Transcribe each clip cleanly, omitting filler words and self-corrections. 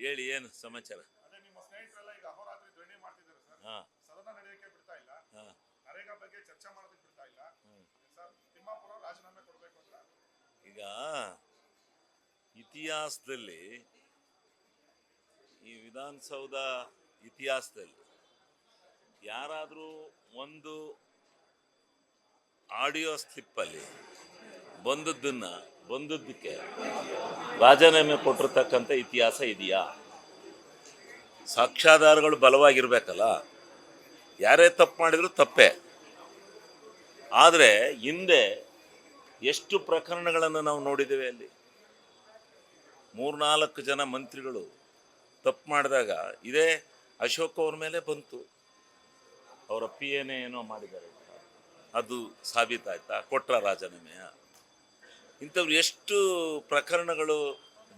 ಹೇಳಿ, ಏನು ಸಮಾಚಾರ? ಅದೇ ನಿಮ್ಮ ಸ್ನೇಹಿತರೆಲ್ಲ ಈಗ ಅಹೋರಾತ್ರಿ ಧ್ವನಿ ಮಾಡ್ತಿದ್ದಾರೆ ಸರ್. ಹಾ ಸದನ ನಡೆಯಕ್ಕೆ ಬಿಡ್ತಾ ಇಲ್ಲ. ಹಾ ನರೇಗಾ ಬಗ್ಗೆ ಚರ್ಚೆ ಮಾಡೋದಕ್ಕೆ ಬಿಡ್ತಾ ಇಲ್ಲ ಸರ್. ತಿಮ್ಮಾಪುರ ರಾಜೀನಾಮೆ ಕೊಡಬೇಕು ಅಂತ. ಈಗ ಇತಿಹಾಸದಲ್ಲಿ, ಈ ವಿಧಾನಸೌಧ ಇತಿಹಾಸದಲ್ಲಿ ಯಾರಾದರೂ ಒಂದು ಆಡಿಯೋ ಸ್ಲಿಪ್ಪಲ್ಲಿ ಬಂದದ್ದಕ್ಕೆ ರಾಜೀನಾಮೆ ಕೊಟ್ಟಿರ್ತಕ್ಕಂಥ ಇತಿಹಾಸ ಇದೆಯಾ? ಸಾಕ್ಷ್ಯಾಧಾರಗಳು ಬಲವಾಗಿರ್ಬೇಕಲ್ಲ. ಯಾರೇ ತಪ್ಪು ಮಾಡಿದ್ರು ತಪ್ಪೇ. ಆದರೆ ಹಿಂದೆ ಎಷ್ಟು ಪ್ರಕರಣಗಳನ್ನು ನಾವು ನೋಡಿದ್ದೇವೆ. ಅಲ್ಲಿ 3-4 ಜನ ಮಂತ್ರಿಗಳು ತಪ್ಪು ಮಾಡಿದಾಗ ಇದೇ ಅಶೋಕ್ ಅವ್ರ ಮೇಲೆ ಬಂತು. ಅವರ ಪಿ ಎನೇ ಏನೋ ಮಾಡಿದ್ದಾರೆ, ಅದು ಸಾಬೀತಾಯ್ತಾ? ಕೊಟ್ರ ರಾಜೀನಾಮೆಯ? ಇಂಥವ್ರು ಎಷ್ಟು ಪ್ರಕರಣಗಳು,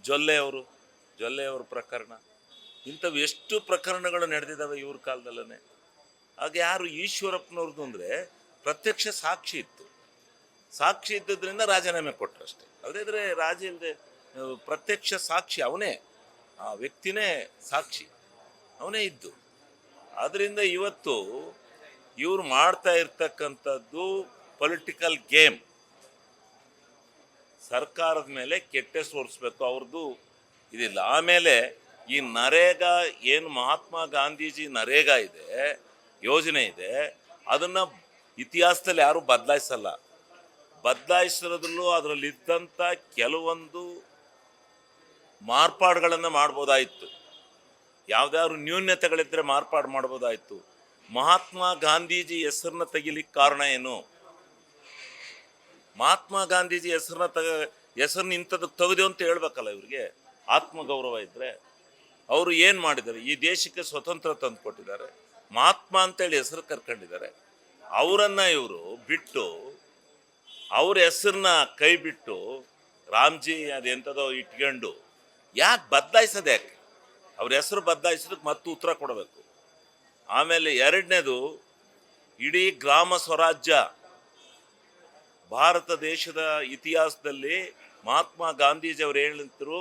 ಜೊಲ್ಲೆಯವ್ರ ಪ್ರಕರಣ, ಇಂಥವು ಎಷ್ಟು ಪ್ರಕರಣಗಳು ನಡೆದಿದ್ದಾವೆ ಇವ್ರ ಕಾಲದಲ್ಲೇ. ಆಗ ಯಾರು ಈಶ್ವರಪ್ಪನವ್ರದ್ದು ಅಂದರೆ ಪ್ರತ್ಯಕ್ಷ ಸಾಕ್ಷಿ ಇತ್ತು. ಸಾಕ್ಷಿ ಇದ್ದದ್ರಿಂದ ರಾಜೀನಾಮೆ ಕೊಟ್ಟರಷ್ಟೇ. ಅದಾದರೆ ರಾಜ ಇಲ್ಲದೆ ಪ್ರತ್ಯಕ್ಷ ಸಾಕ್ಷಿ ಅವನೇ, ಆ ವ್ಯಕ್ತಿನೇ ಸಾಕ್ಷಿ, ಅವನೇ ಇದ್ದು. ಆದ್ದರಿಂದ ಇವತ್ತು ಇವ್ರು ಮಾಡ್ತಾ ಇರ್ತಕ್ಕಂಥದ್ದು ಪೊಲಿಟಿಕಲ್ ಗೇಮ್. ಸರ್ಕಾರದ ಮೇಲೆ ಕೆಟ್ಟ ಸೋರಿಸ್ಬೇಕು, ಅವ್ರದ್ದು ಇದಿಲ್ಲ. ಆಮೇಲೆ ಈ ನರೇಗಾ ಏನು ಮಹಾತ್ಮ ಗಾಂಧೀಜಿ ನರೇಗಾ ಇದೆ, ಯೋಜನೆ ಇದೆ, ಅದನ್ನು ಇತಿಹಾಸದಲ್ಲಿ ಯಾರೂ ಬದಲಾಯಿಸಲ್ಲ. ಬದಲಾಯಿಸಿರೋದ್ರಲ್ಲೂ ಅದರಲ್ಲಿದ್ದಂಥ ಕೆಲವೊಂದು ಮಾರ್ಪಾಡುಗಳನ್ನು ಮಾಡ್ಬೋದಾಯಿತು. ಯಾವುದಾದ್ರು ನ್ಯೂನ್ಯತೆಗಳಿದ್ದರೆ ಮಾರ್ಪಾಡು ಮಾಡ್ಬೋದಾಯಿತು. ಮಹಾತ್ಮ ಗಾಂಧೀಜಿ ಹೆಸರನ್ನ ತೆಗಿಲಿಕ್ಕೆ ಕಾರಣ ಏನು? ಮಹಾತ್ಮ ಗಾಂಧೀಜಿ ಹೆಸರನ್ನ ಇಂಥದಕ್ಕೆ ತೆಗೆದು ಅಂತ ಹೇಳ್ಬೇಕಲ್ಲ. ಇವ್ರಿಗೆ ಆತ್ಮಗೌರವ ಇದ್ದರೆ. ಅವರು ಏನು ಮಾಡಿದ್ದಾರೆ? ಈ ದೇಶಕ್ಕೆ ಸ್ವತಂತ್ರ ತಂದು ಕೊಟ್ಟಿದ್ದಾರೆ, ಮಹಾತ್ಮ ಅಂತೇಳಿ ಹೆಸರು ಕರ್ಕೊಂಡಿದ್ದಾರೆ. ಅವರನ್ನು ಇವರು ಬಿಟ್ಟು, ಅವ್ರ ಹೆಸರನ್ನ ಕೈ ಬಿಟ್ಟು ರಾಮ್ಜಿ ಅದೆಂಥದೋ ಇಟ್ಕೊಂಡು ಯಾಕೆ ಬದಲಾಯಿಸೋದು? ಯಾಕೆ ಅವ್ರ ಹೆಸರು ಬದಲಾಯಿಸೋದಕ್ಕೆ ಮತ್ತೆ ಉತ್ತರ ಕೊಡಬೇಕು. ಆಮೇಲೆ ಎರಡನೇದು, ಇಡೀ ಗ್ರಾಮ ಸ್ವರಾಜ್ಯ ಭಾರತ ದೇಶದ ಇತಿಹಾಸದಲ್ಲಿ ಮಹಾತ್ಮ ಗಾಂಧೀಜಿ ಅವರು ಹೇಳಿದ್ರು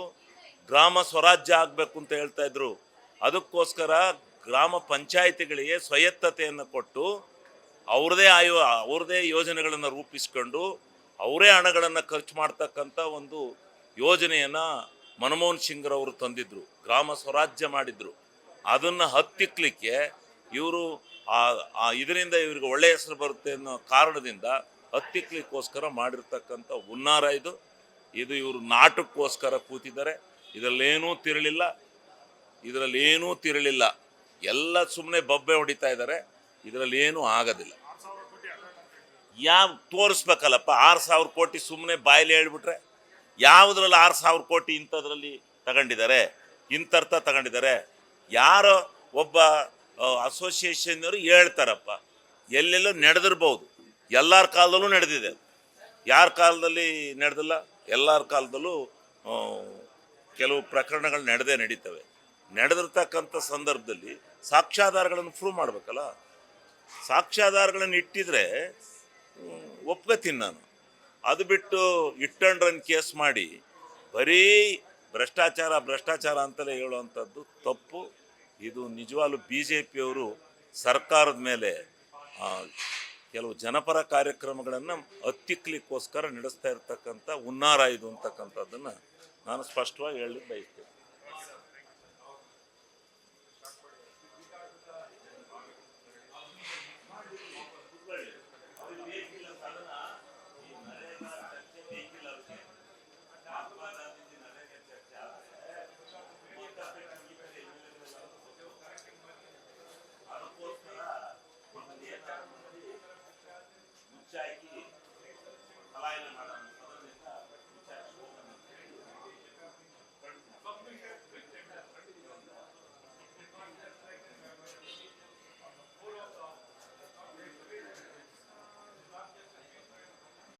ಗ್ರಾಮ ಸ್ವರಾಜ್ಯ ಆಗಬೇಕು ಅಂತ ಹೇಳ್ತಾ ಇದ್ರು. ಅದಕ್ಕೋಸ್ಕರ ಗ್ರಾಮ ಪಂಚಾಯಿತಿಗಳಿಗೆ ಸ್ವಾಯತ್ತತೆಯನ್ನು ಕೊಟ್ಟು ಅವ್ರದೇ ಯೋಜನೆಗಳನ್ನು ರೂಪಿಸ್ಕೊಂಡು ಅವರೇ ಹಣಗಳನ್ನು ಖರ್ಚು ಮಾಡ್ತಕ್ಕಂಥ ಒಂದು ಯೋಜನೆಯನ್ನು ಮನಮೋಹನ್ ಸಿಂಗ್ರವರು ತಂದಿದ್ರು, ಗ್ರಾಮ ಸ್ವರಾಜ್ಯ ಮಾಡಿದ್ರು. ಅದನ್ನು ಹತ್ತಿಕ್ಕಲಿಕ್ಕೆ ಇವರು ಇದರಿಂದ ಇವ್ರಿಗೆ ಒಳ್ಳೆಯ ಹೆಸರು ಬರುತ್ತೆ ಅನ್ನೋ ಕಾರಣದಿಂದ ಹತ್ತಿಕ್ಕಲಿಕ್ಕೋಸ್ಕರ ಮಾಡಿರ್ತಕ್ಕಂಥ ಹುನ್ನಾರ ಇದು. ಇವರು ನಾಟಕ್ಕೋಸ್ಕರ ಕೂತಿದ್ದಾರೆ. ಇದರಲ್ಲೇನೂ ತಿರಳಿಲ್ಲ. ಎಲ್ಲ ಸುಮ್ಮನೆ ಬೊಬ್ಬೆ ಹೊಡಿತಾ ಇದ್ದಾರೆ. ಇದರಲ್ಲಿ ಏನೂ ಆಗೋದಿಲ್ಲ. ಯಾವ ತೋರಿಸ್ಬೇಕಲ್ಲಪ್ಪ. 6,000 ಕೋಟಿ ಸುಮ್ಮನೆ ಬಾಯಲ್ಲಿ ಹೇಳ್ಬಿಟ್ರೆ ಯಾವುದ್ರಲ್ಲಿ 6,000 ಕೋಟಿ ಇಂಥದ್ರಲ್ಲಿ ತಗೊಂಡಿದ್ದಾರೆ, ಇಂಥರ್ಥ ತಗೊಂಡಿದ್ದಾರೆ? ಯಾರೋ ಒಬ್ಬ ಅಸೋಸಿಯೇಷನ್ನವರು ಹೇಳ್ತಾರಪ್ಪ, ಎಲ್ಲೆಲ್ಲೋ ನಡೆದಿರ್ಬೋದು. ಎಲ್ಲರ ಕಾಲದಲ್ಲೂ ನಡೆದಿದೆ. ಯಾರ ಕಾಲದಲ್ಲಿ ನಡೆದಿಲ್ಲ? ಎಲ್ಲರ ಕಾಲದಲ್ಲೂ ಕೆಲವು ಪ್ರಕರಣಗಳು ನಡೀತವೆ. ನಡೆದಿರ್ತಕ್ಕಂಥ ಸಂದರ್ಭದಲ್ಲಿ ಸಾಕ್ಷ್ಯಾಧಾರಗಳನ್ನು ಪ್ರೂವ್ ಮಾಡಬೇಕಲ್ಲ. ಸಾಕ್ಷ್ಯಾಧಾರಗಳನ್ನು ಇಟ್ಟಿದ್ರೆ ಒಪ್ಕೋತೀನಿ ನಾನು. ಅದು ಬಿಟ್ಟು ಹಿಟ್ ಆ್ಯಂಡ್ ರನ್ ಕೇಸ್ ಮಾಡಿ ಬರೀ ಭ್ರಷ್ಟಾಚಾರ ಅಂತಲೇ ಹೇಳುವಂಥದ್ದು ತಪ್ಪು. ಇದು ನಿಜವಾಗ್ಲೂ BJPಯವರು ಸರ್ಕಾರದ ಮೇಲೆ ಕೆಲವು ಜನಪರ ಕಾರ್ಯಕ್ರಮಗಳನ್ನು ಹತ್ತಿಕ್ಕಲಿಕ್ಕೋಸ್ಕರ ನಡೆಸ್ತಾ ಇರ್ತಕ್ಕಂಥ ಹುನ್ನಾರ ಇದು ಅಂತಕ್ಕಂಥದ್ದನ್ನು ನಾನು ಸ್ಪಷ್ಟವಾಗಿ ಹೇಳಲಿಕ್ಕೆ ಬಯಸ್ತೇನೆ.